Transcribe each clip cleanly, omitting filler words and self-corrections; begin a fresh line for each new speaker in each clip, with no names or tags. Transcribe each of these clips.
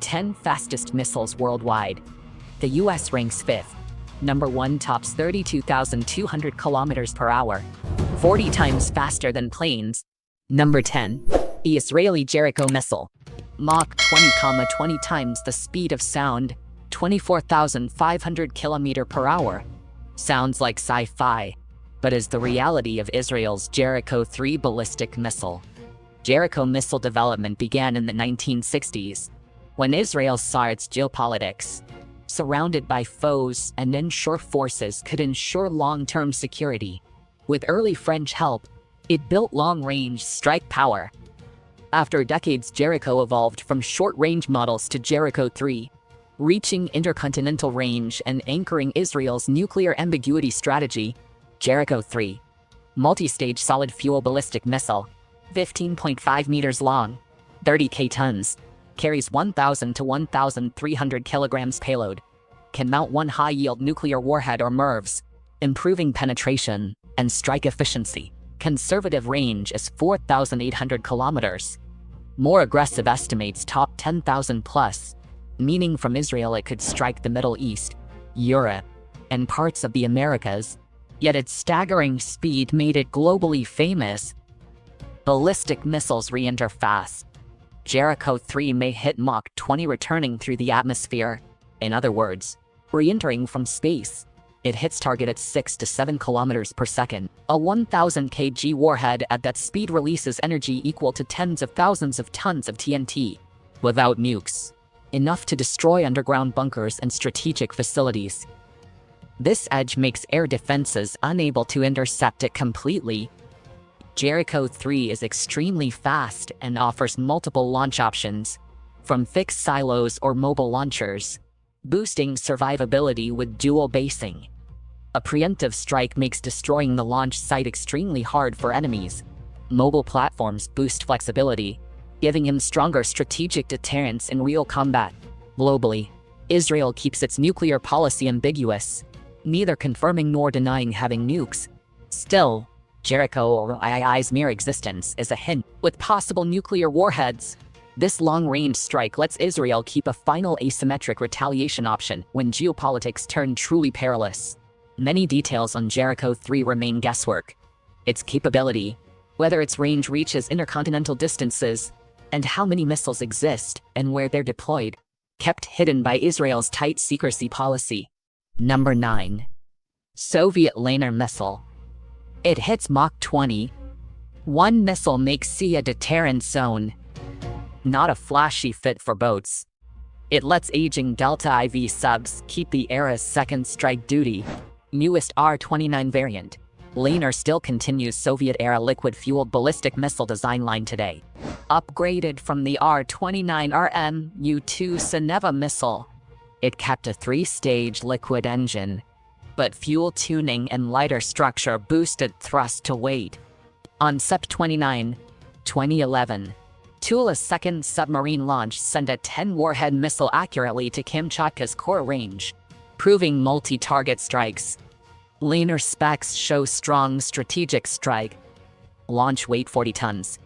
10 fastest missiles worldwide. The US ranks 5th. Number 1 tops 32,200 kilometers per hour, 40 times faster than planes. Number 10. The Israeli Jericho missile. Mach 20, 20 times the speed of sound, 24,500 km per hour. Sounds like sci-fi, but is the reality of Israel's Jericho 3 ballistic missile. Jericho missile development began in the 1960s, when Israel saw its geopolitics, surrounded by foes and inshore forces, could ensure long-term security. With early French help, it built long-range strike power. After decades, Jericho evolved from short-range models to Jericho 3, reaching intercontinental range and anchoring Israel's nuclear ambiguity strategy. Jericho 3. Multi-stage solid-fuel ballistic missile, 15.5 meters long, 30 tons, carries 1,000 to 1,300 kilograms payload, can mount one high-yield nuclear warhead or MIRVs, improving penetration and strike efficiency. Conservative range is 4,800 kilometers. More aggressive estimates top 10,000 plus, meaning from Israel it could strike the Middle East, Europe, and parts of the Americas, yet its staggering speed made it globally famous. Ballistic missiles re-enter fast. Jericho 3 may hit Mach 20 returning through the atmosphere. In other words, re-entering from space. It hits target at 6 to 7 kilometers per second. A 1,000 kg warhead at that speed releases energy equal to tens of thousands of tons of TNT. Without nukes, enough to destroy underground bunkers and strategic facilities. This edge makes air defenses unable to intercept it completely. Jericho 3 is extremely fast and offers multiple launch options, from fixed silos or mobile launchers, boosting survivability with dual basing. A preemptive strike makes destroying the launch site extremely hard for enemies. Mobile platforms boost flexibility, giving him stronger strategic deterrence in real combat. Globally, Israel keeps its nuclear policy ambiguous, neither confirming nor denying having nukes. Still, Jericho or II's mere existence is a hint, with possible nuclear warheads. This long-range strike lets Israel keep a final asymmetric retaliation option when geopolitics turn truly perilous. Many details on Jericho 3 remain guesswork. Its capability, whether its range reaches intercontinental distances, and how many missiles exist and where they're deployed, kept hidden by Israel's tight secrecy policy. Number 9. Soviet Laner missile. It hits Mach 20. One missile makes sea a deterrent zone. Not a flashy fit for boats. It lets aging Delta IV subs keep the era's second strike duty. Newest R-29 variant. Laner still continues Soviet-era liquid-fueled ballistic missile design line today. Upgraded from the R-29RM U-2 Soneva missile. It kept a 3-stage liquid engine, but fuel tuning and lighter structure boosted thrust to weight. On Sept 29, 2011, Tula's second submarine launch sent a 10-warhead missile accurately to Kamchatka's core range, proving multi-target strikes. Laner specs show strong strategic strike. Launch weight 40 tons.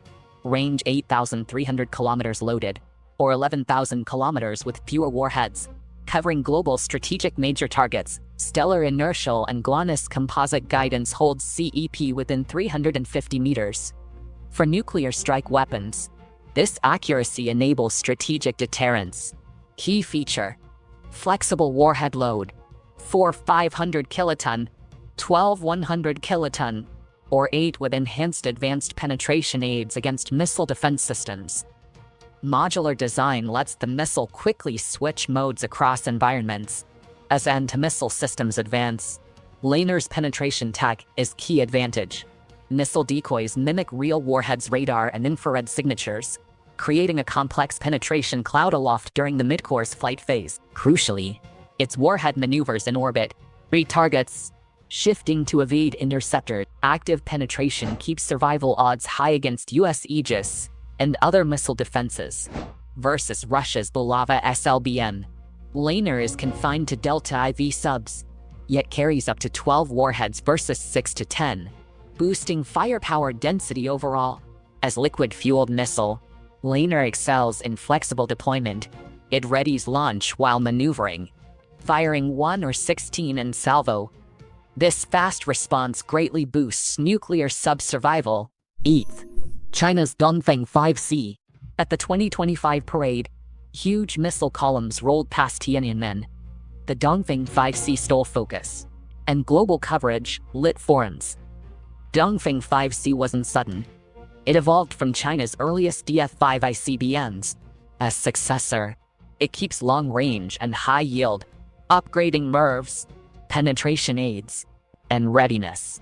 Range 8,300 kilometers loaded, or 11,000 kilometers with fewer warheads. Covering global strategic major targets, stellar inertial and GLONASS composite guidance holds CEP within 350 meters. For nuclear strike weapons, this accuracy enables strategic deterrence. Key feature: flexible warhead load, 4 500 kiloton, 12 100 kiloton, or 8 with enhanced advanced penetration aids against missile defense systems. Modular design lets the missile quickly switch modes across environments. As anti-missile systems advance, Laner's penetration tech is key advantage. Missile decoys mimic real warheads' radar and infrared signatures, creating a complex penetration cloud aloft during the mid-course flight phase. Crucially, its warhead maneuvers in orbit, retargets, shifting to evade interceptor. Active penetration keeps survival odds high against US Aegis and other missile defenses. Versus Russia's Bulava SLBM, Laner is confined to Delta IV subs, yet carries up to 12 warheads versus 6 to 10, boosting firepower density overall. As liquid-fueled missile, Laner excels in flexible deployment, It readies launch while maneuvering, firing 1 or 16 in salvo. This fast response greatly boosts nuclear sub-survival. 8th, China's Dongfeng 5C. At the 2025 parade, huge missile columns rolled past Tiananmen. The Dongfeng 5C stole focus, and global coverage lit forums. Dongfeng 5C wasn't sudden. It evolved from China's earliest DF-5 ICBMs. As successor, it keeps long range and high yield, upgrading MIRVs, penetration aids, and readiness.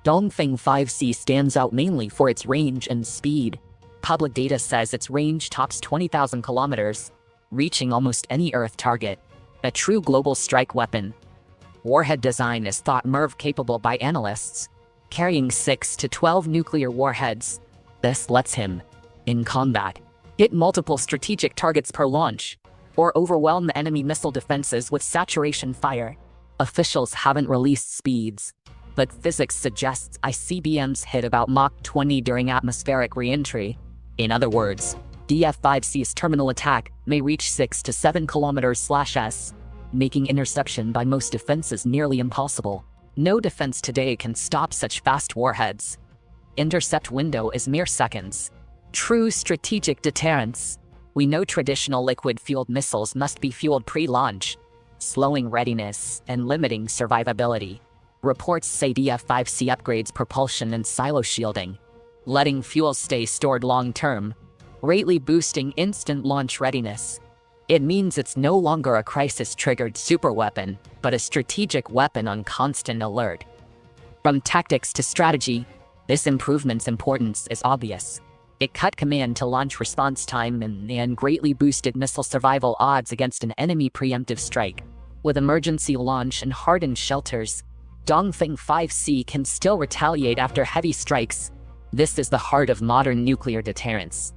Dongfeng 5C stands out mainly for its range and speed. Public data says its range tops 20,000 kilometers, reaching almost any Earth target. A true global strike weapon. Warhead design is thought MIRV-capable by analysts, carrying 6 to 12 nuclear warheads. This lets him, in combat, hit multiple strategic targets per launch, or overwhelm the enemy missile defenses with saturation fire. Officials haven't released speeds, but physics suggests ICBMs hit about Mach 20 during atmospheric re-entry. In other words, DF-5C's terminal attack may reach 6 to 7 kilometers/s, making interception by most defenses nearly impossible. No defense today can stop such fast warheads. Intercept window is mere seconds. True strategic deterrence. We know traditional liquid-fueled missiles must be fueled pre-launch, slowing readiness and limiting survivability. Reports say DF-5C upgrades propulsion and silo shielding, letting fuel stay stored long-term, greatly boosting instant launch readiness. It means it's no longer a crisis-triggered superweapon, but a strategic weapon on constant alert. From tactics to strategy, this improvement's importance is obvious. It cut command-to-launch response time and greatly boosted missile survival odds against an enemy preemptive strike. With emergency launch and hardened shelters, Dongfeng 5C can still retaliate after heavy strikes. This is the heart of modern nuclear deterrence.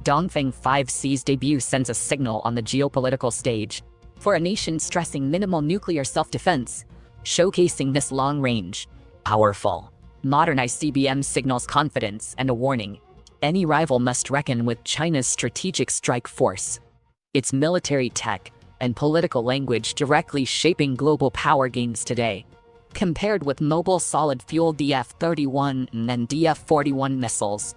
Dongfeng 5C's debut sends a signal on the geopolitical stage for a nation stressing minimal nuclear self-defense, showcasing this long-range, powerful, modern ICBM signals confidence and a warning. Any rival must reckon with China's strategic strike force, its military tech, and political language directly shaping global power gains today. Compared with mobile solid-fuel DF-31 and DF-41 missiles,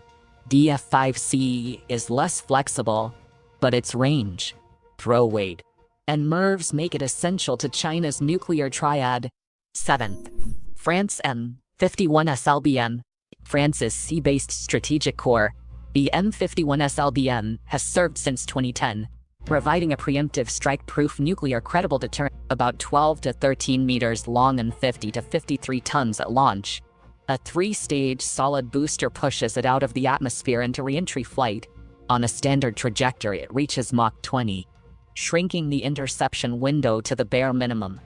DF-5C is less flexible, but its range, throw weight, and MIRVs make it essential to China's nuclear triad. 7th, France M51 SLBM. France's sea-based strategic core, the M51 SLBM, has served since 2010, providing a preemptive strike-proof nuclear credible deterrent about 12 to 13 meters long and 50 to 53 tons at launch. A 3-stage solid booster pushes it out of the atmosphere into re-entry flight. On a standard trajectory, it reaches Mach 20, shrinking the interception window to the bare minimum.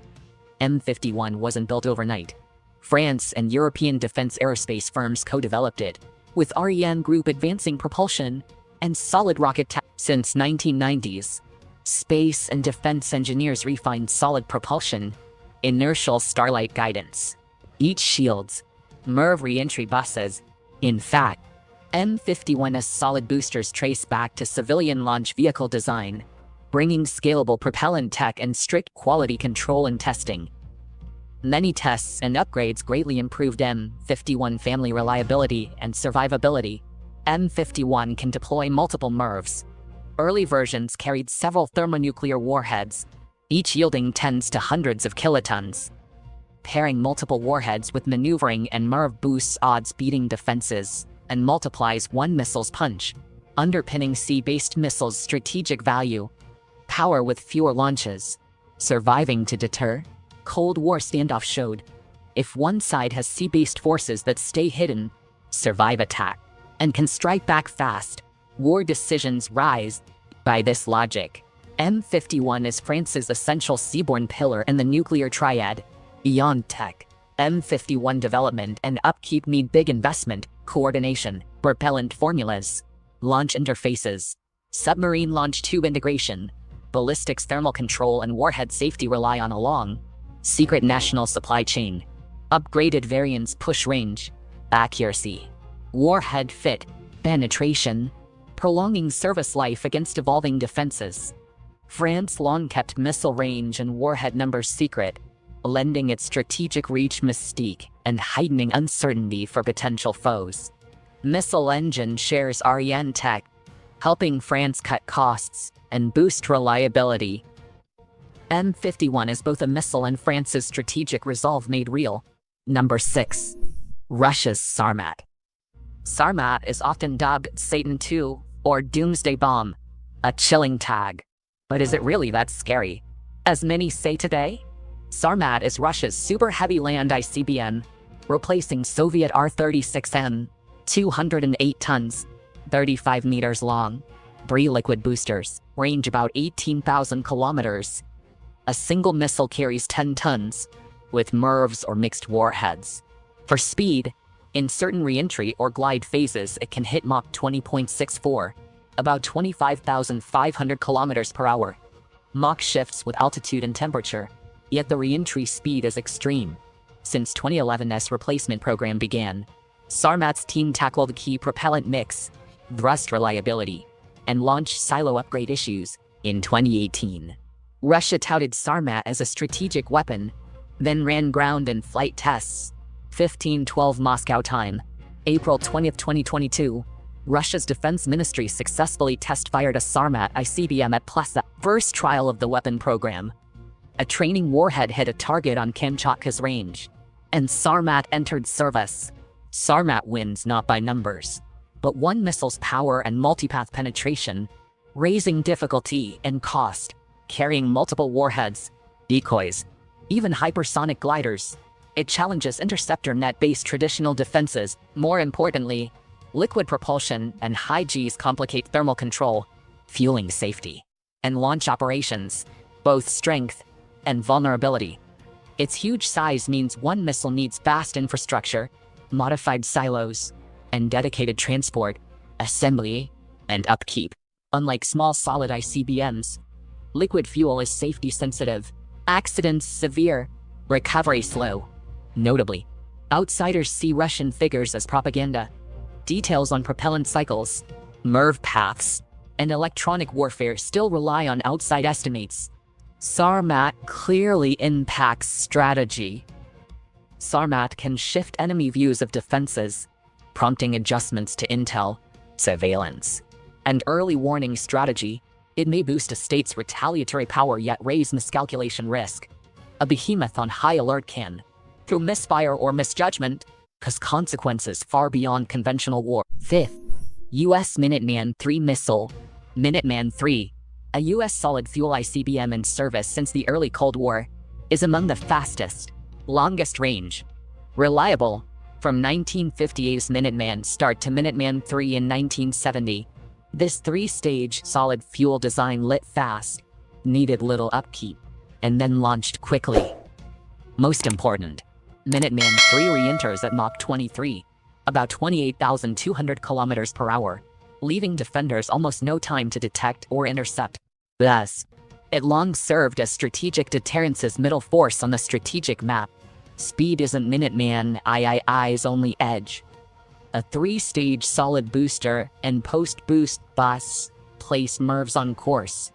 M51 wasn't built overnight. France and European defense aerospace firms co-developed it, with REM Group advancing propulsion and solid rocket tech. Since 1990s, space and defense engineers refined solid propulsion, inertial starlight guidance, heat shields, MIRV re-entry buses. In fact, M51's solid boosters trace back to civilian launch vehicle design, bringing scalable propellant tech and strict quality control and testing. Many tests and upgrades greatly improved M51 family reliability and survivability. M51 can deploy multiple MIRVs. Early versions carried several thermonuclear warheads, each yielding tens to hundreds of kilotons. Pairing multiple warheads with maneuvering and MIRV boosts odds-beating defenses and multiplies one missile's punch, underpinning sea-based missiles' strategic value. Power with fewer launches. Surviving to deter. Cold War standoff showed, if one side has sea-based forces that stay hidden, survive attack, and can strike back fast, war decisions rise. By this logic, M51 is France's essential seaborne pillar in the nuclear triad. Beyond tech, M51 development and upkeep need big investment, coordination, propellant formulas, launch interfaces, submarine launch tube integration, ballistics thermal control and warhead safety rely on a long, secret national supply chain. Upgraded variants push range, accuracy, warhead fit, penetration, prolonging service life against evolving defenses. France long kept missile range and warhead numbers secret, lending its strategic reach mystique and heightening uncertainty for potential foes. Missile engine shares Ariane tech, helping France cut costs and boost reliability. M51 is both a missile and France's strategic resolve made real. Number 6. Russia's Sarmat. Sarmat is often dubbed Satan II or Doomsday Bomb, a chilling tag. But is it really that scary? As many say today, Sarmat is Russia's super heavy land ICBM, replacing Soviet R-36M, 208 tons, 35 meters long, liquid boosters, range about 18,000 kilometers. A single missile carries 10 tons, with MIRVs or mixed warheads. For speed, in certain re-entry or glide phases it can hit Mach 20.64, about 25,500 kilometers per hour. Mach shifts with altitude and temperature, yet the re-entry speed is extreme. Since 2011's replacement program began, Sarmat's team tackled key propellant mix, thrust reliability, and launched silo upgrade issues in 2018. Russia touted Sarmat as a strategic weapon, then ran ground and flight tests. 15:12 Moscow time, April 20, 2022, Russia's defense ministry successfully test-fired a Sarmat ICBM at Plesa, first trial of the weapon program. A training warhead hit a target on Kamchatka's range, and Sarmat entered service. Sarmat wins not by numbers, but one missile's power and multipath penetration, raising difficulty and cost, carrying multiple warheads, decoys, even hypersonic gliders. It challenges interceptor net-based traditional defenses. More importantly, liquid propulsion and high Gs complicate thermal control, fueling safety, and launch operations, both strength and vulnerability. Its huge size means one missile needs vast infrastructure, modified silos, and dedicated transport, assembly, and upkeep. Unlike small solid ICBMs, liquid fuel is safety sensitive, accidents severe, recovery slow. Notably, outsiders see Russian figures as propaganda. Details on propellant cycles, MIRV paths, and electronic warfare still rely on outside estimates. Sarmat clearly impacts strategy. Sarmat can shift enemy views of defenses, prompting adjustments to intel, surveillance, and early warning strategy. It may boost a state's retaliatory power yet raise miscalculation risk. A behemoth on high alert can, through misfire or misjudgment, cause consequences far beyond conventional war. 5th, U.S. Minuteman III missile. Minuteman III, a U.S. solid-fuel ICBM in service since the early Cold War, is among the fastest, longest range, reliable, from 1958's Minuteman start to Minuteman III in 1970. This three-stage solid-fuel design lit fast, needed little upkeep, and then launched quickly. Most important, Minuteman III re-enters at Mach 23, about 28,200 kilometers per hour, leaving defenders almost no time to detect or intercept. Thus, it long served as strategic deterrence's middle force on the strategic map. Speed isn't Minuteman III's only edge. A three-stage solid booster and post-boost bus place MIRVs on course.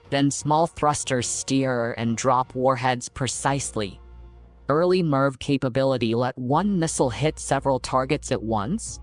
Then small thrusters steer and drop warheads precisely. Early MIRV capability let one missile hit several targets at once.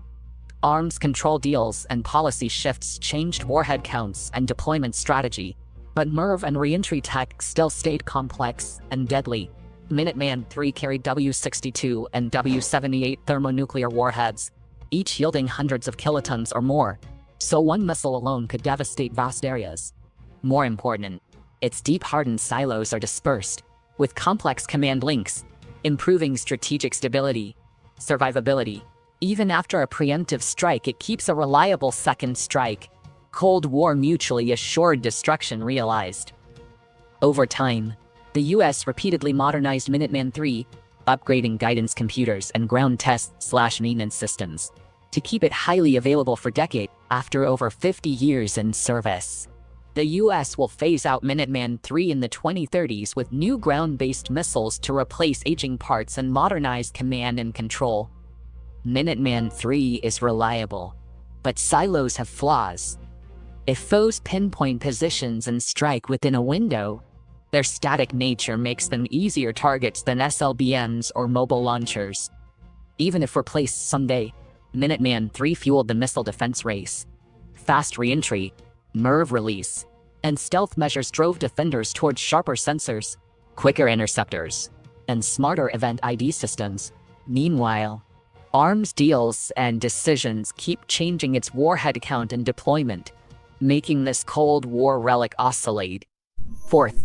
Arms control deals and policy shifts changed warhead counts and deployment strategy, but MIRV and re-entry tech still stayed complex and deadly. Minuteman III carried W-62 and W-78 thermonuclear warheads, each yielding hundreds of kilotons or more, so one missile alone could devastate vast areas. More important, its deep-hardened silos are dispersed, with complex command links, improving strategic stability, survivability. Even after a preemptive strike, it keeps a reliable second strike. Cold War mutually assured destruction realized. Over time, the U.S. repeatedly modernized Minuteman III, upgrading guidance computers and ground test/maintenance systems to keep it highly available for decades. After over 50 years in service, the U.S. will phase out Minuteman III in the 2030s with new ground-based missiles to replace aging parts and modernize command and control. Minuteman III is reliable, but silos have flaws. If foes pinpoint positions and strike within a window, their static nature makes them easier targets than SLBMs or mobile launchers. Even if replaced someday, Minuteman III fueled the missile defense race. Fast re-entry, MIRV release, and stealth measures drove defenders towards sharper sensors, quicker interceptors, and smarter event ID systems. Meanwhile, arms deals and decisions keep changing its warhead count and deployment, making this Cold War relic oscillate. Fourth,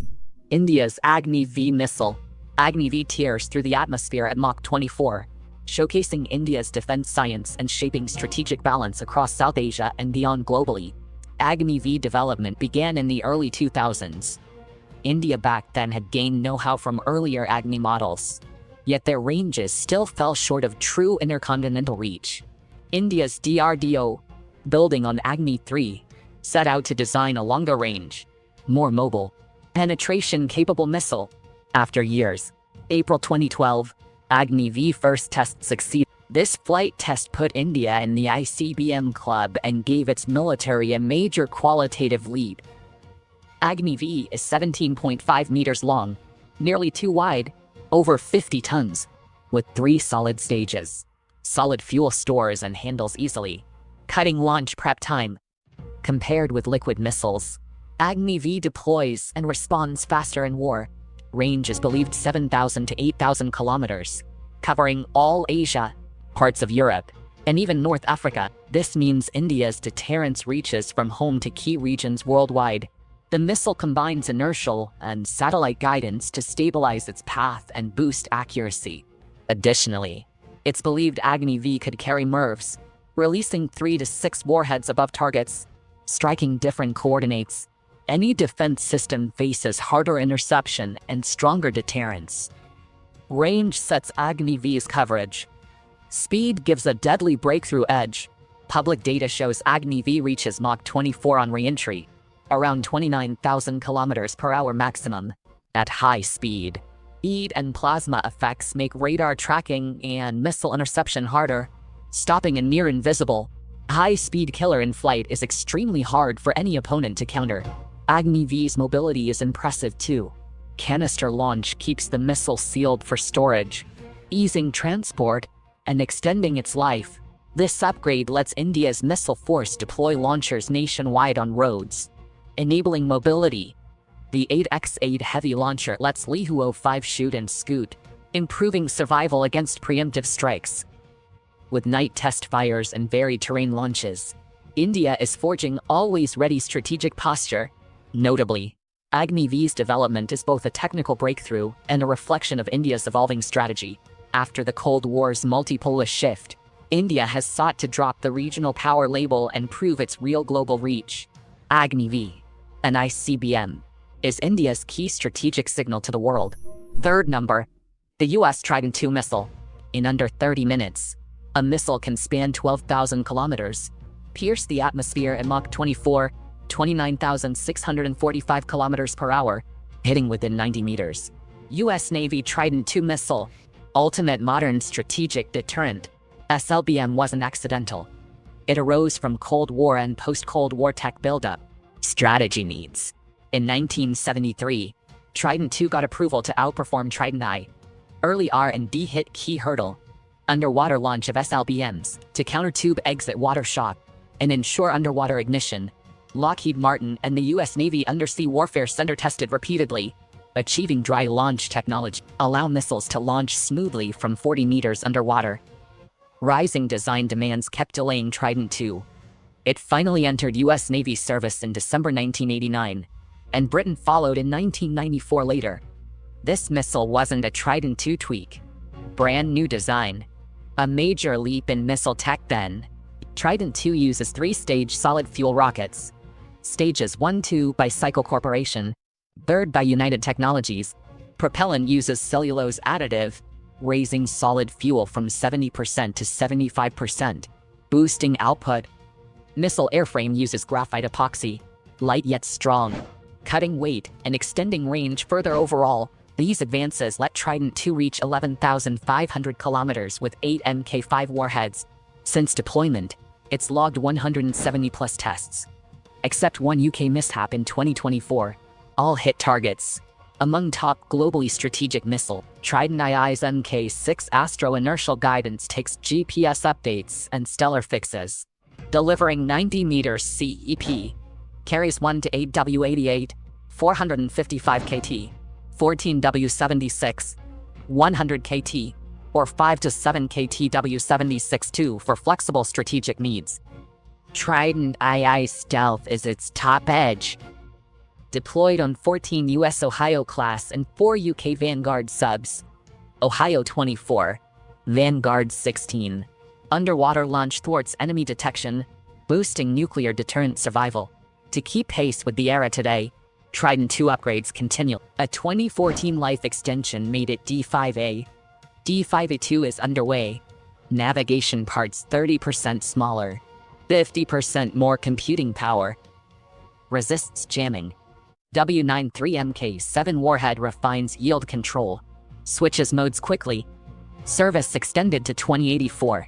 India's Agni-V missile. Agni-V tears through the atmosphere at Mach 24, showcasing India's defense science and shaping strategic balance across South Asia and beyond globally. Agni-V development began in the early 2000s. India back then had gained know-how from earlier Agni models, yet their ranges still fell short of true intercontinental reach. India's DRDO, building on Agni-3, set out to design a longer range, more mobile, penetration-capable missile. After years, April 2012, Agni-V first test succeeded. This flight test put India in the ICBM club and gave its military a major qualitative lead. Agni-V is 17.5 meters long, nearly 2 wide, over 50 tons, with 3 solid stages. Solid fuel stores and handles easily, cutting launch prep time. Compared with liquid missiles, Agni-V deploys and responds faster in war. Range is believed 7,000 to 8,000 kilometers, covering all Asia, parts of Europe, and even North Africa. This means India's deterrence reaches from home to key regions worldwide. The missile combines inertial and satellite guidance to stabilize its path and boost accuracy. Additionally, it's believed Agni-V could carry MIRVs, releasing 3 to 6 warheads above targets, striking different coordinates. Any defense system faces harder interception and stronger deterrence. Range sets Agni-V's coverage. Speed gives a deadly breakthrough edge. Public data shows Agni-V reaches Mach 24 on re-entry, around 29,000 kilometers per hour maximum, at high speed. Heat and plasma effects make radar tracking and missile interception harder, stopping a near invisible, high-speed killer in flight is extremely hard for any opponent to counter. Agni-V's mobility is impressive too. Canister launch keeps the missile sealed for storage, easing transport and extending its life. This upgrade lets India's missile force deploy launchers nationwide on roads, enabling mobility. The 8x8 heavy launcher lets Lihuo 5 shoot and scoot, improving survival against preemptive strikes. With night test fires and varied terrain launches, India is forging always-ready strategic posture. Notably, Agni-V's development is both a technical breakthrough and a reflection of India's evolving strategy. After the Cold War's multipolar shift, India has sought to drop the regional power label and prove its real global reach. Agni-V, an ICBM, is India's key strategic signal to the world. Third number, the US Trident II missile. In under 30 minutes, a missile can span 12,000 kilometers, pierce the atmosphere at Mach 24, 29,645 kilometers per hour, hitting within 90 meters. US Navy Trident II missile, ultimate modern strategic deterrent. SLBM wasn't accidental. It arose from Cold War and post-Cold War tech buildup. Strategy needs. In 1973, Trident II got approval to outperform Trident I. Early R&D hit key hurdle: underwater launch of SLBMs to counter tube exit water shock and ensure underwater ignition. Lockheed Martin and the US Navy Undersea Warfare Center tested repeatedly, achieving dry launch technology, allow missiles to launch smoothly from 40 meters underwater. Rising design demands kept delaying Trident II. It finally entered US Navy service in December 1989, and Britain followed in 1994 later. This missile wasn't a Trident II tweak. Brand new design. A major leap in missile tech then. Trident II uses 3-stage solid fuel rockets. Stages 1-2 by Cycle Corporation, third by United Technologies. Propellant uses cellulose additive, raising solid fuel from 70% to 75%, boosting output. Missile airframe uses graphite epoxy, light yet strong, cutting weight and extending range further overall. These advances let Trident II reach 11,500 kilometers with 8 Mk5 warheads. Since deployment, it's logged 170 plus tests. except one UK mishap in 2024. All hit targets. Among top globally strategic missile, Trident II's Mk6 Astro inertial guidance takes GPS updates and stellar fixes, delivering 90 meters CEP, carries 1 to 8 W88, 455 KT, 14 W76, 100 KT, or 5 to 7 KT W76-2 for flexible strategic needs. Trident II stealth is its top edge. Deployed on 14 US Ohio-class and 4 UK Vanguard subs. Ohio 24, Vanguard 16. Underwater launch thwarts enemy detection, boosting nuclear deterrent survival. To keep pace with the era today, Trident II upgrades continue. A 2014 life extension made it D5A. D5A2 is underway. Navigation parts 30% smaller, 50% more computing power. Resists jamming. W93MK7 warhead refines yield control, switches modes quickly. Service extended to 2084.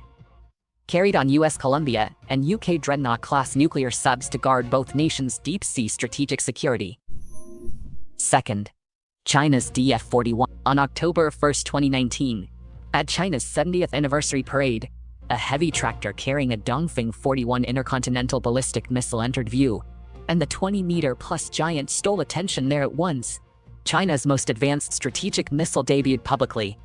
Carried on US Columbia and UK Dreadnought-class nuclear subs to guard both nations' deep-sea strategic security. Second, China's DF-41. On October 1, 2019, at China's 70th anniversary parade, a heavy tractor carrying a Dongfeng 41 intercontinental ballistic missile entered view, and the 20-meter-plus giant stole attention there at once. China's most advanced strategic missile debuted publicly.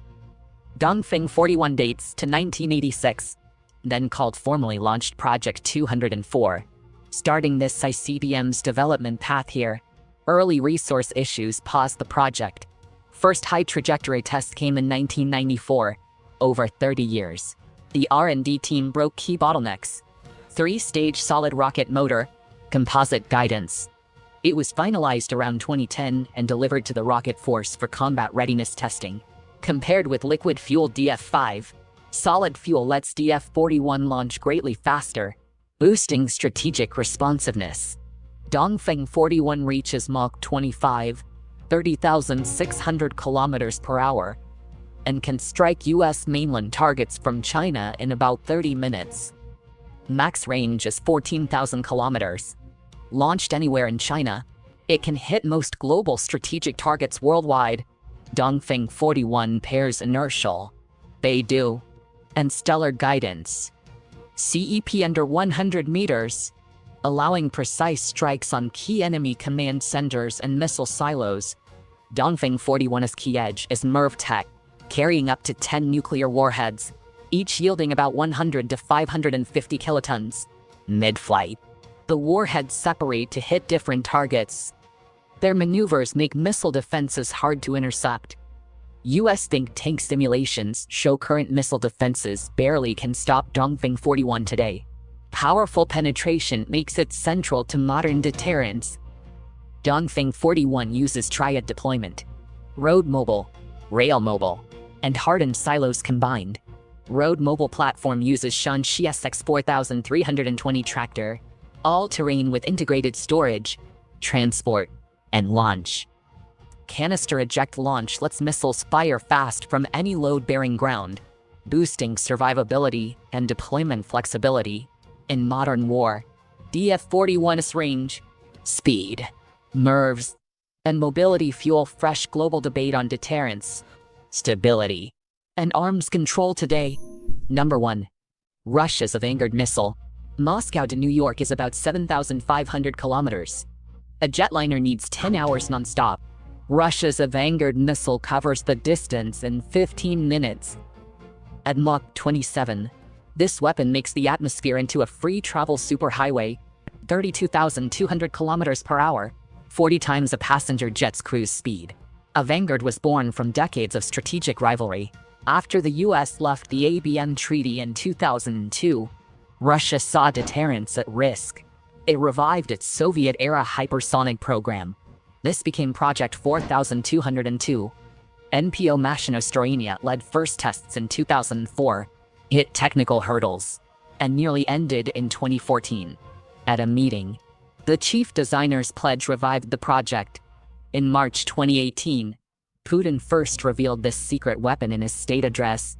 Dongfeng 41 dates to 1986, then called formally launched Project 204. Starting this ICBM's development path here, early resource issues paused the project. First high trajectory test came in 1994, over 30 years. The R&D team broke key bottlenecks. 3-stage solid rocket motor, composite guidance. It was finalized around 2010 and delivered to the Rocket Force for combat readiness testing. Compared with liquid-fueled DF-5, solid fuel lets DF-41 launch greatly faster, boosting strategic responsiveness. Dongfeng 41 reaches Mach 25, 30,600 kilometers per hour, and can strike US mainland targets from China in about 30 minutes. Max range is 14,000 kilometers. Launched anywhere in China, it can hit most global strategic targets worldwide. Dongfeng 41 pairs inertial, Beidou, and stellar guidance. CEP under 100 meters, allowing precise strikes on key enemy command centers and missile silos. Dongfeng 41's key edge is MIRV tech, carrying up to 10 nuclear warheads, each yielding about 100 to 550 kilotons. Mid-flight, the warheads separate to hit different targets. Their maneuvers make missile defenses hard to intercept. US think tank simulations show current missile defenses barely can stop Dongfeng 41 today. Powerful penetration makes it central to modern deterrence. Dongfeng 41 uses triad deployment: road mobile, rail mobile, and hardened silos combined. Road mobile platform uses Shaanxi SX4320 tractor, all-terrain with integrated storage, transport, and launch. Canister eject launch lets missiles fire fast from any load-bearing ground, boosting survivability and deployment flexibility. In modern war, DF-41's range, speed, MIRVs, and mobility fuel fresh global debate on deterrence, stability, and arms control today. Number 1. Russia's Vanguard missile. Moscow to New York is about 7,500 kilometers. A jetliner needs 10 hours non-stop. Russia's Vanguard missile covers the distance in 15 minutes. At Mach 27, this weapon makes the atmosphere into a free travel superhighway, 32,200 kilometers per hour, 40 times a passenger jet's cruise speed. A Vanguard was born from decades of strategic rivalry. After the US left the ABM Treaty in 2002, Russia saw deterrence at risk. It revived its Soviet-era hypersonic program. This became Project 4202. NPO Mashinostroyenia led first tests in 2004, hit technical hurdles, and nearly ended in 2014. At a meeting, the chief designer's pledge revived the project. In March 2018, Putin first revealed this secret weapon in his state address.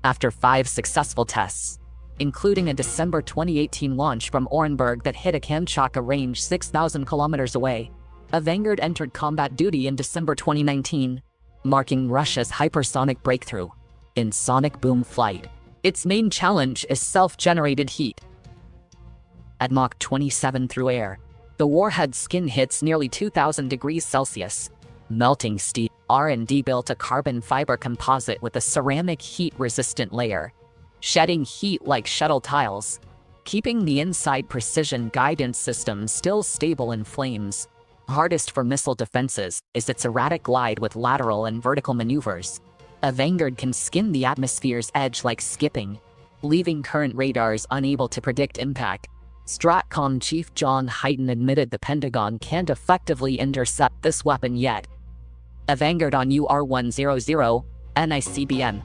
After 5 successful tests, including a December 2018 launch from Orenburg that hit a Kamchatka range 6,000 kilometers away. A Vanguard entered combat duty in December 2019, marking Russia's hypersonic breakthrough in sonic boom flight. Its main challenge is self-generated heat. At Mach 27 through air, the warhead's skin hits nearly 2,000 degrees Celsius, melting steel. R&D built a carbon fiber composite with a ceramic heat-resistant layer, shedding heat like shuttle tiles, keeping the inside precision guidance system still stable in flames. Hardest for missile defenses is its erratic glide with lateral and vertical maneuvers. A Vanguard can skim the atmosphere's edge like skipping, leaving current radars unable to predict impact. Stratcom Chief John Hyten admitted the Pentagon can't effectively intercept this weapon yet. A Vanguard on UR-100, NICBM.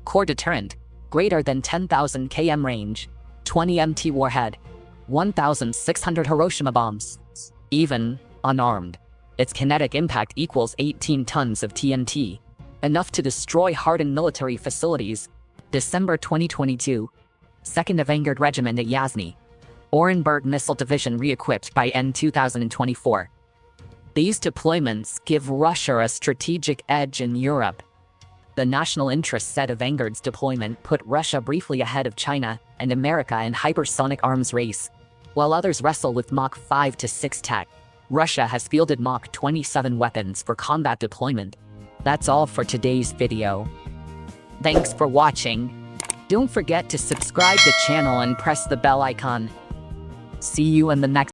Core deterrent, greater than 10,000 km range, 20 MT warhead, 1,600 Hiroshima bombs. Even unarmed, its kinetic impact equals 18 tons of TNT, enough to destroy hardened military facilities. December 2022, 2nd Vanguard Regiment at Yasny. Orenburg Missile Division re-equipped by end 2024. These deployments give Russia a strategic edge in Europe. The national interest said a Vanguard's deployment put Russia briefly ahead of China and America in hypersonic arms race. While others wrestle with Mach 5 to 6 tech, Russia has fielded Mach 27 weapons for combat deployment. That's all for today's video. Thanks for watching. Don't forget to subscribe to the channel and press the bell icon. See you in the next